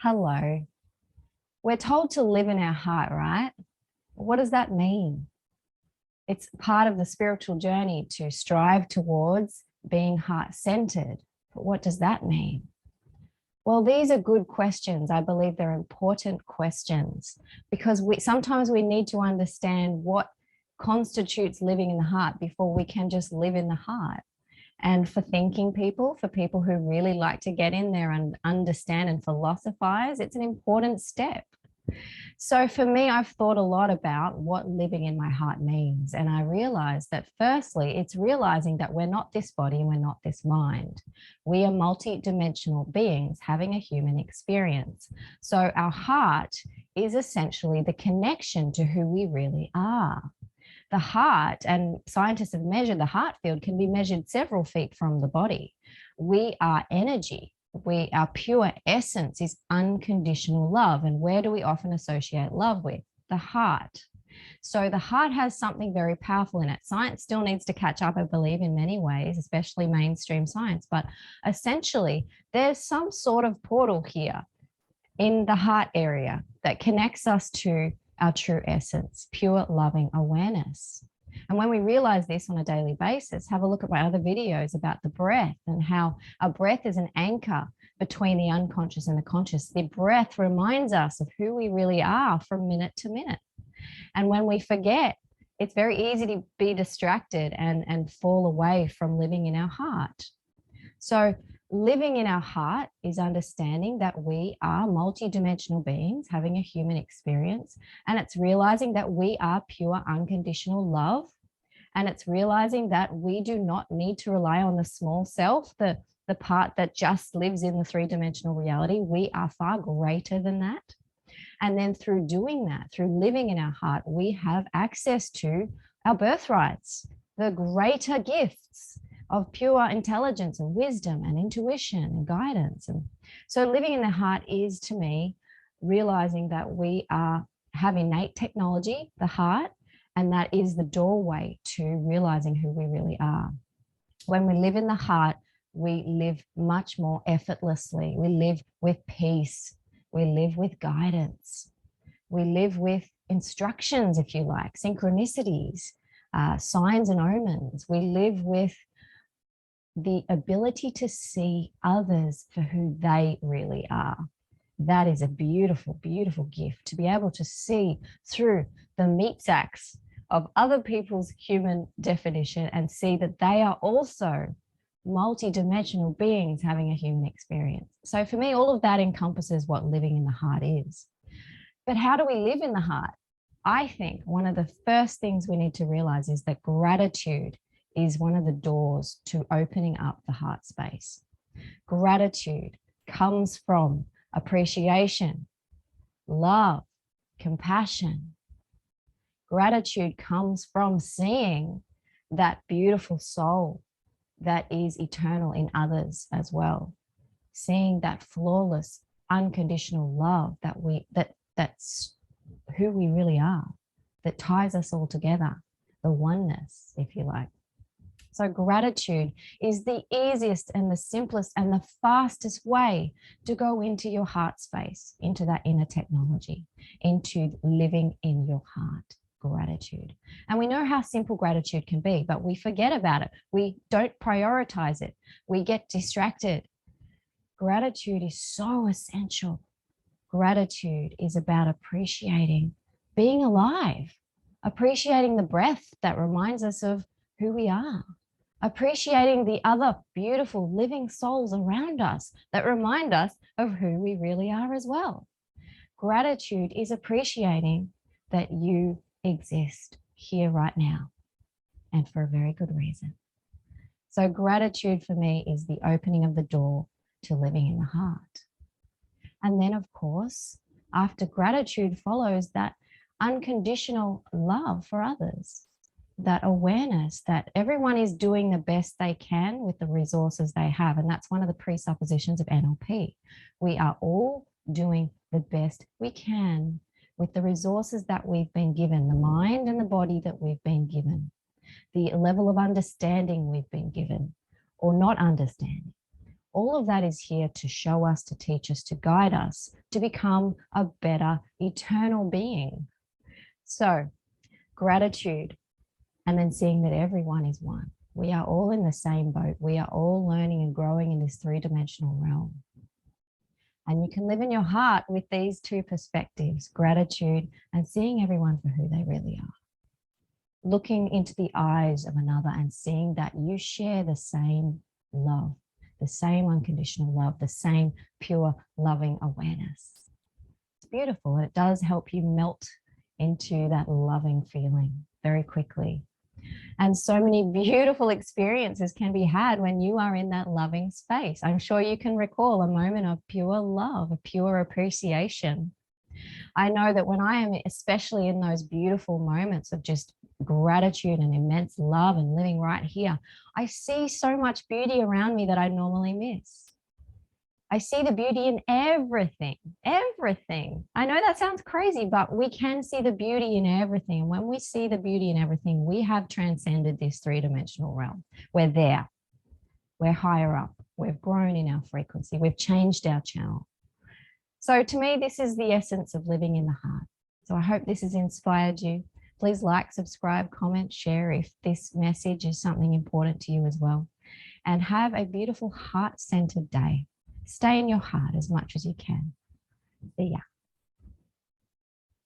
Hello. We're told to live in our heart, right? What does that mean? It's part of the spiritual journey to strive towards being heart-centered. But what does that mean? Well, these are good questions. I believe they're important questions because sometimes we need to understand what constitutes living in the heart before we can just live in the heart. And for thinking people, for people who really like to get in there and understand and philosophize, it's an important step. So for me, I've thought a lot about what living in my heart means. And I realized that firstly, it's realizing that we're not this body and we're not this mind. We are multi-dimensional beings having a human experience. So our heart is essentially the connection to who we really are. The heart, and scientists have measured the heart field, can be measured several feet from the body. We are energy. Our pure essence is unconditional love. And where do we often associate love with? The heart. So the heart has something very powerful in it. Science still needs to catch up, I believe, in many ways, especially mainstream science. But essentially, there's some sort of portal here in the heart area that connects us to our true essence, pure loving awareness. And when we realize this on a daily basis, have a look at my other videos about the breath and how our breath is an anchor between the unconscious and the conscious. The breath reminds us of who we really are from minute to minute. And when we forget, it's very easy to be distracted and fall away from living in our heart. So living in our heart is understanding that we are multidimensional beings having a human experience. And it's realizing that we are pure unconditional love. And it's realizing that we do not need to rely on the small self, the part that just lives in the three-dimensional reality. We are far greater than that. And then through doing that, through living in our heart, we have access to our birthrights, the greater gifts of pure intelligence and wisdom and intuition and guidance. And so living in the heart is, to me, realizing that we have innate technology, the heart, and that is the doorway to realizing who we really are. When we live in the heart, we live much more effortlessly. We live with peace. We live with guidance. We live with instructions, if you like, synchronicities, signs and omens. We live with the ability to see others for who they really are. That is a beautiful, beautiful gift, to be able to see through the meat sacks of other people's human definition and see that they are also multi-dimensional beings having a human experience. So for me, all of that encompasses what living in the heart is. But how do we live in the heart? I think one of the first things we need to realize is that gratitude is one of the doors to opening up the heart space. Gratitude comes from appreciation, love, compassion. Gratitude comes from seeing that beautiful soul that is eternal in others as well. Seeing that flawless, unconditional love that's who we really are, that ties us all together, the oneness, if you like. So gratitude is the easiest and the simplest and the fastest way to go into your heart space, into that inner technology, into living in your heart. Gratitude. And we know how simple gratitude can be, but we forget about it. We don't prioritize it. We get distracted. Gratitude is so essential. Gratitude is about appreciating being alive, appreciating the breath that reminds us of who we are, appreciating the other beautiful living souls around us that remind us of who we really are as well. Gratitude is appreciating that you exist here right now, and for a very good reason. So gratitude for me is the opening of the door to living in the heart. And then, of course, after gratitude follows that unconditional love for others, that awareness that everyone is doing the best they can with the resources they have. And that's one of the presuppositions of NLP. We are all doing the best we can with the resources that we've been given, the mind and the body that we've been given, the level of understanding we've been given or not understanding. All of that is here to show us, to teach us, to guide us, to become a better eternal being. So gratitude, and then seeing that everyone is one. We are all in the same boat. We are all learning and growing in this three-dimensional realm. And you can live in your heart with these two perspectives, gratitude and seeing everyone for who they really are. Looking into the eyes of another and seeing that you share the same love, the same unconditional love, the same pure, loving awareness. It's beautiful, and it does help you melt into that loving feeling very quickly. And so many beautiful experiences can be had when you are in that loving space. I'm sure you can recall a moment of pure love, a pure appreciation. I know that when I am, especially in those beautiful moments of just gratitude and immense love and living right here, I see so much beauty around me that I normally miss. I see the beauty in everything, everything. I know that sounds crazy, but we can see the beauty in everything. And when we see the beauty in everything, we have transcended this three-dimensional realm. We're there. We're higher up. We've grown in our frequency. We've changed our channel. So to me, this is the essence of living in the heart. So I hope this has inspired you. Please like, subscribe, comment, share if this message is something important to you as well. And have a beautiful heart-centered day. Stay in your heart as much as you can. See ya.